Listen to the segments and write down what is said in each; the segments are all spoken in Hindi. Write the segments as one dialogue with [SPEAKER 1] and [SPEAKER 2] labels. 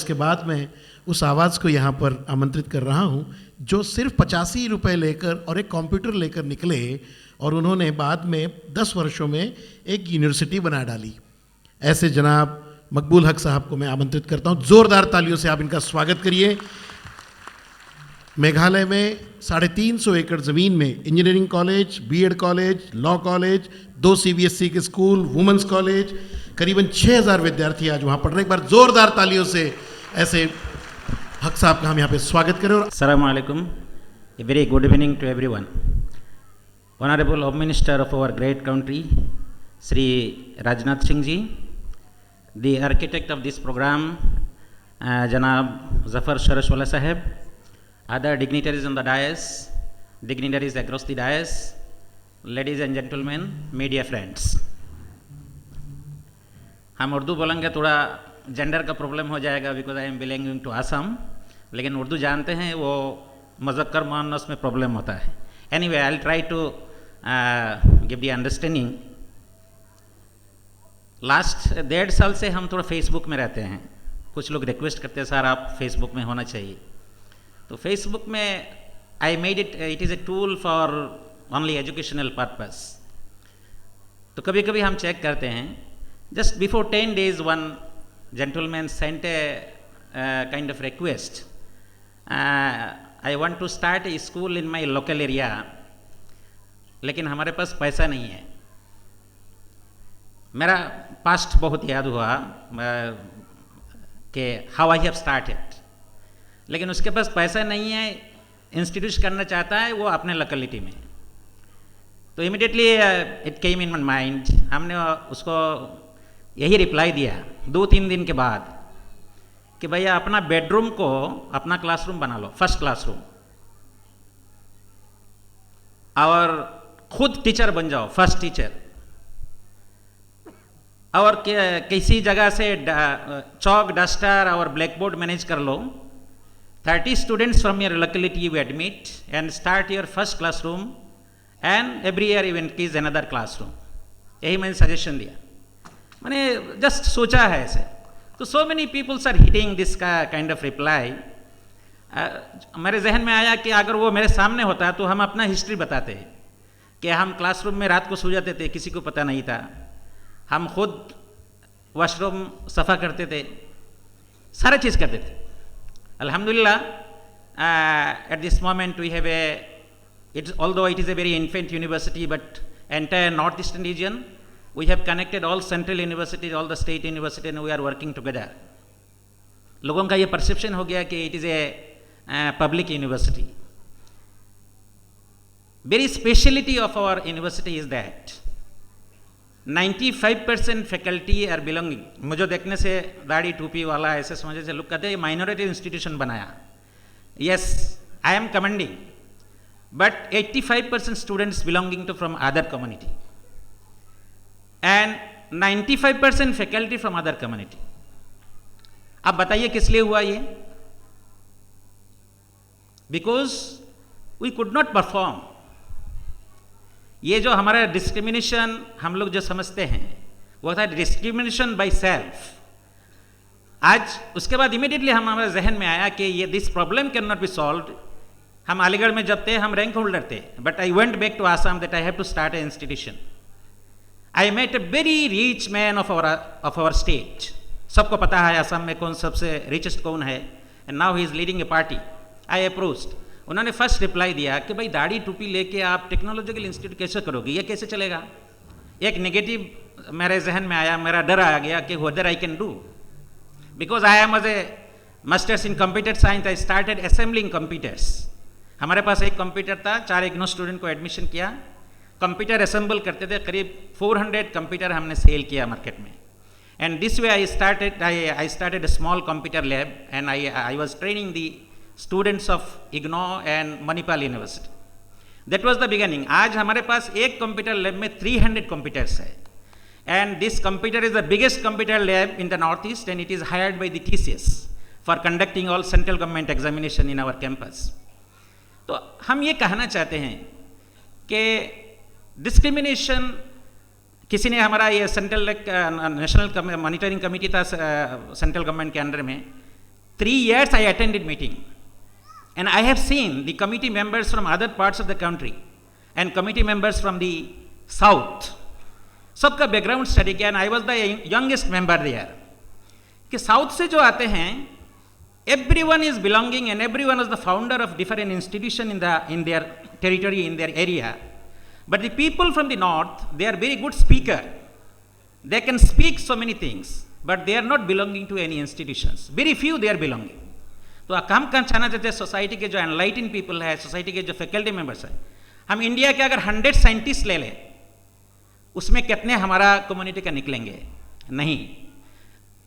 [SPEAKER 1] उसके बाद मैं उस आवाज़ को यहाँ पर आमंत्रित कर रहा हूँ जो सिर्फ 85 रुपये लेकर और एक कंप्यूटर लेकर निकले और उन्होंने बाद में 10 वर्षों में एक यूनिवर्सिटी बना डाली। ऐसे जनाब मकबूल हक साहब को मैं आमंत्रित करता हूँ, ज़ोरदार तालियों से आप इनका स्वागत करिए। मेघालय में 350 एकड़ ज़मीन में engineering college, BEd college, law college, 2 CBSE के स्कूल, वुमेंस कॉलेज, करीबन 6000 विद्यार्थी आज वहाँ पढ़ रहे हैं। एक बार ज़ोरदार तालियों से ऐसे हक साहब का हम यहाँ पे स्वागत करें।
[SPEAKER 2] Assalamu alaikum. A very good evening to everyone. Honorable Home Minister of our great country, Sri Rajnath Singh Ji, the architect of this program, Janab Zafar Sharashwala Sahib, other dignitaries on the dais, dignitaries across the dais, ladies and gentlemen, media friends. हम उर्दू बोलेंगे थोड़ा जेंडर का प्रॉब्लम हो जाएगा because I am belonging to Assam, लेकिन उर्दू जानते हैं वो मुज़क्कर मुअन्नस में प्रॉब्लम होता है। Anyway I will try to give the understanding. Last 1.5 साल से हम थोड़ा फेसबुक में रहते हैं। कुछ लोग रिक्वेस्ट करते हैं सर आप फेसबुक में होना चाहिए, तो फेसबुक में I made it is a tool for only educational purpose. तो कभी कभी हम चेक करते हैं, just before 10 days one gentleman sent a kind of request, I want to start a school in my local area, लेकिन हमारे पास पैसा नहीं है। मेरा पास्ट बहुत याद हुआ कि हाउ आई हैव स्टार्टेड, लेकिन उसके पास पैसा नहीं है, इंस्टीट्यूट करना चाहता है वो अपने लोकेलिटी में। तो immediately it came in my mind, हमने उसको यही रिप्लाई दिया 2-3 दिन के बाद कि भैया अपना बेडरूम को अपना क्लासरूम बना लो, फर्स्ट क्लासरूम, और खुद टीचर बन जाओ, फर्स्ट टीचर, और किसी जगह से चौक डस्टर और ब्लैक बोर्ड मैनेज कर लो। 30 students from your locality you admit and start your first classroom and every year you increase another classroom. यही मैंने सजेशन दिया, मैंने जस्ट सोचा है ऐसे। तो so many peoples are hitting this का काइंड ऑफ रिप्लाई। मेरे जहन में आया कि अगर वो मेरे सामने होता तो हम अपना हिस्ट्री बताते हैं कि हम क्लासरूम में रात को सो जाते थे, किसी को पता नहीं था, हम खुद वॉशरूम सफ़ा करते थे, सारा चीज़ करते थे। अल्हम्दुलिल्लाह at this moment we have although it is a very infant university, but entire north eastern region we have connected all central universities, all the state universities, and we are working together. लोगों का ये परसेप्शन हो गया कि it is a public university. Very speciality of our university is that 95% faculty are belonging, मुझे देखने से दाढ़ी टोपी वाला ऐसे समझे से लोग कहते हैं माइनॉरिटी इंस्टीट्यूशन बनाया। Yes, I am commending, but 85% students belonging to from other community and 95% faculty from other community. अब बताइए किस लिए हुआ ये? Because we could not perform. ये जो हमारा डिस्क्रिमिनेशन हम लोग जो समझते हैं वो था डिस्क्रिमिनेशन बाय सेल्फ। आज उसके बाद इमीडिएटली हमारे जहन में आया कि ये this problem can not be solved. हम अलीगढ़ में जब थे हम रैंक होल्डर थे, but I went back to Assam that I have to start a institution. I met a very rich man of our state. सबको पता है आसाम में कौन सबसे रिचेस्ट कौन है, and now he is leading a party. I approached, उन्होंने फर्स्ट रिप्लाई दिया कि भाई दाढ़ी टोपी लेके आप टेक्नोलॉजिकल इंस्टीट्यूट कैसे करोगे, ये कैसे चलेगा? एक नेगेटिव मेरे जहन में आया, मेरा डर आ गया कि whether I can do, because I am as a masters in computer science, I started assembling computers. हमारे पास एक कंप्यूटर था, 4 इग्नो स्टूडेंट को एडमिशन किया, कंप्यूटर असेंबल करते थे, करीब 400 कंप्यूटर हमने सेल किया मार्केट में। And this way I started a small computer lab and I was training the students of IGNOU and Manipal university. That was the beginning. आज हमारे पास एक कंप्यूटर लैब में 300 कंप्यूटर्स है, and this computer is the biggest computer lab in the north east, and it is hired by the TCS for conducting all central government examination in our campus. तो हम ये कहना चाहते हैं कि डिस्क्रिमिनेशन, किसी ने हमारा ये सेंट्रल नेशनल मॉनिटरिंग कमेटी था सेंट्रल गवर्नमेंट के अंडर में, 3 years I attended meeting, and I have seen the committee members from other parts of the country and committee members from the south. सबका बैकग्राउंड स्टडी किया, and I was the youngest member there, कि साउथ से जो आते हैं, everyone is belonging and everyone is the founder of different institution in their territory, in their area. But the people from the north, they are very good speaker. They can speak so many things, but they are not belonging to any institutions. Very few they are belonging. तो हम कहाँ चाहना चाहते हैं, सोसाइटी के जो एनलाइटन पीपल है, सोसाइटी के जो फैकल्टी मेंबर्स हैं, हम इंडिया के अगर 100 साइंटिस्ट ले लें, उसमें कितने हमारा कम्युनिटी का निकलेंगे? नहीं.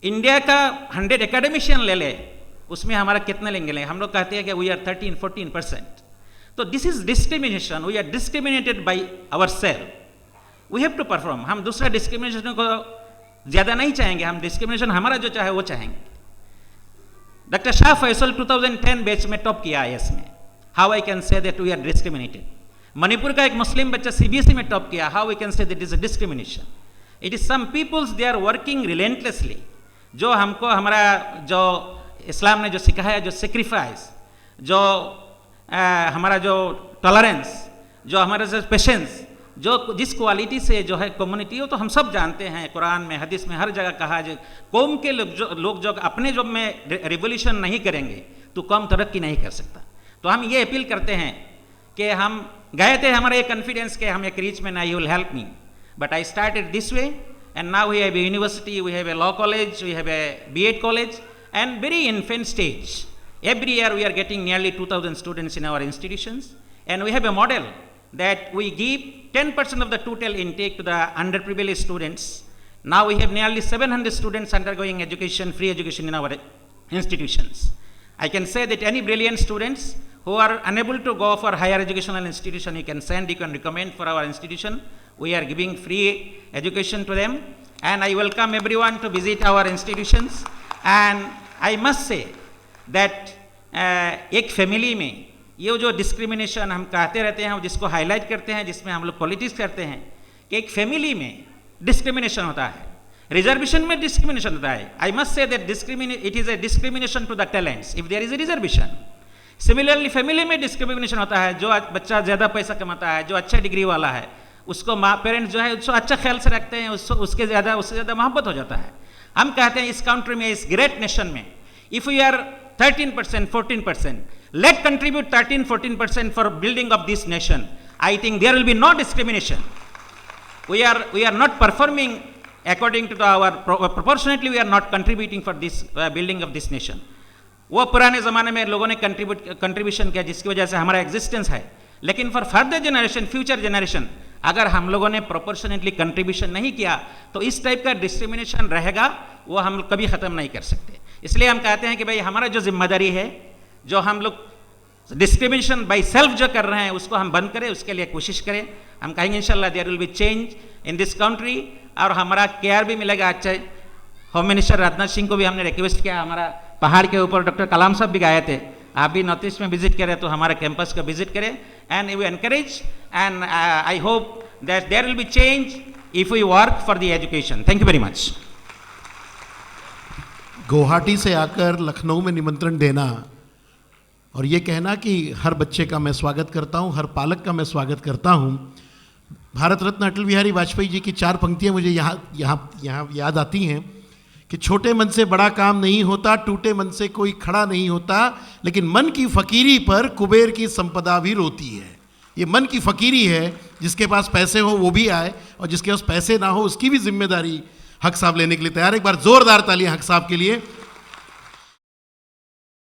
[SPEAKER 2] इंडिया का 100 एकेडमिशियन ले ले, उसमें हमारा कितने लेंगे? हम लोग कहते हैं कि वी आर 13-14%. तो this is discrimination. We are discriminated by our self. We have to perform. हम दूसरा डिस्क्रिमिनेशन को ज़्यादा नहीं चाहेंगे, हम डिस्क्रिमिनेशन हमारा जो चाहे वो चाहेंगे. डॉक्टर शाह फैसल 2010 बैच में टॉप किया IAS में. How I can say that we are discriminated. Manipur का एक मुस्लिम बच्चा CBSE में टॉप किया. How we can say that is a discrimination. It is some peoples, they are working relentlessly. जो हमको हमारा जो इस्लाम ने जो सिखाया, जो सेक्रीफाइस, जो हमारा जो टॉलरेंस, जो हमारा जो पेशेंस, जो जिस क्वालिटी से जो है कम्युनिटी हो, तो हम सब जानते हैं. कुरान में, हदीस में हर जगह कहा है, कौम के लोग जो अपने जॉब में रिवोल्यूशन नहीं करेंगे तो कौम तरक्की नहीं कर सकता. तो हम ये अपील करते हैं कि हम गए थे, हमारा ये कॉन्फिडेंस के हम एक रीच में ना, you will help me, but I started this way, and now we have a university, we have a law college, we have a B.Ed college, and very infant stage. Every year we are getting nearly 2,000 students in our institutions, and we have a model that we give 10% of the total intake to the underprivileged students. Now we have nearly 700 students undergoing education, free education in our institutions. I can say that any brilliant students who are unable to go for higher educational institution, you can send, you can recommend for our institution. We are giving free education to them, and I welcome everyone to visit our institutions. And I must say that एक फैमिली में ये जो डिस्क्रिमिनेशन हम कहते रहते हैं, जिसको हाईलाइट करते हैं, जिसमें हम लोग पॉलिटिक्स करते हैं, कि एक फैमिली में डिस्क्रिमिनेशन होता है, रिजर्वेशन में डिस्क्रिमिनेशन होता है. I must say that it is a discrimination to the talents if there is a reservation. Similarly family में डिस्क्रिमिनेशन होता है. जो बच्चा ज़्यादा पैसा कमाता है, जो अच्छा डिग्री वाला है, उसको माँ पेरेंट्स जो है उसको अच्छा ख्याल से रखते हैं, उससे ज़्यादा मोहब्बत हो जाता है. हम कहते हैं इस कंट्री में, इस ग्रेट नेशन में, if we are 13%, 14%, let contribute 13-14% for building of this nation. I think there will be no discrimination. We are not performing according to our proportionately. We are not contributing for this building of this nation. वो पुराने ज़माने में लोगों ने कंट्रीब्यूशन किया, जिसकी वजह से हमारा एग्जिस्टेंस है. लेकिन for further generation, future generation, अगर हम लोगों ने प्रोपोर्शनेटली कंट्रीब्यूशन नहीं किया तो इस टाइप का डिस्क्रिमिनेशन रहेगा, वो हम कभी ख़त्म नहीं कर सकते. इसलिए हम कहते हैं कि भाई हमारा जो जिम्मेदारी है, जो हम लोग डिस्क्रिमिनेशन बाय सेल्फ जो कर रहे हैं, उसको हम बंद करें, उसके लिए कोशिश करें. हम कहेंगे इंशाल्लाह there will be change in this country, और हमारा केयर भी मिलेगा. अच्छा, होम मिनिस्टर राजनाथ सिंह को भी हमने रिक्वेस्ट किया, हमारा पहाड़ के ऊपर डॉक्टर कलाम साहब भी गए थे, आप भी नॉर्थ ईस्ट में विजिट करें तो हमारे कैंपस को विजिट करें. And we encourage, and I hope that there will be change if we work for the education. Thank you very much.
[SPEAKER 1] Guwahati से आकर लखनऊ में निमंत्रण देना और ये कहना कि हर बच्चे का मैं स्वागत करता हूँ, हर पालक का मैं स्वागत करता हूँ. भारत रत्न अटल बिहारी वाजपेयी जी की 4 पंक्तियाँ मुझे यहाँ याद आती हैं कि छोटे मन से बड़ा काम नहीं होता, टूटे मन से कोई खड़ा नहीं होता, लेकिन मन की फ़कीरी पर कुबेर की संपदा भी रोती है. ये मन की फ़कीरी है, जिसके पास पैसे हो वो भी आए, और जिसके पास पैसे ना हो उसकी भी जिम्मेदारी हक साहब लेने के लिए तैयार. एक बार जोरदार तालियां हक साहब के लिए.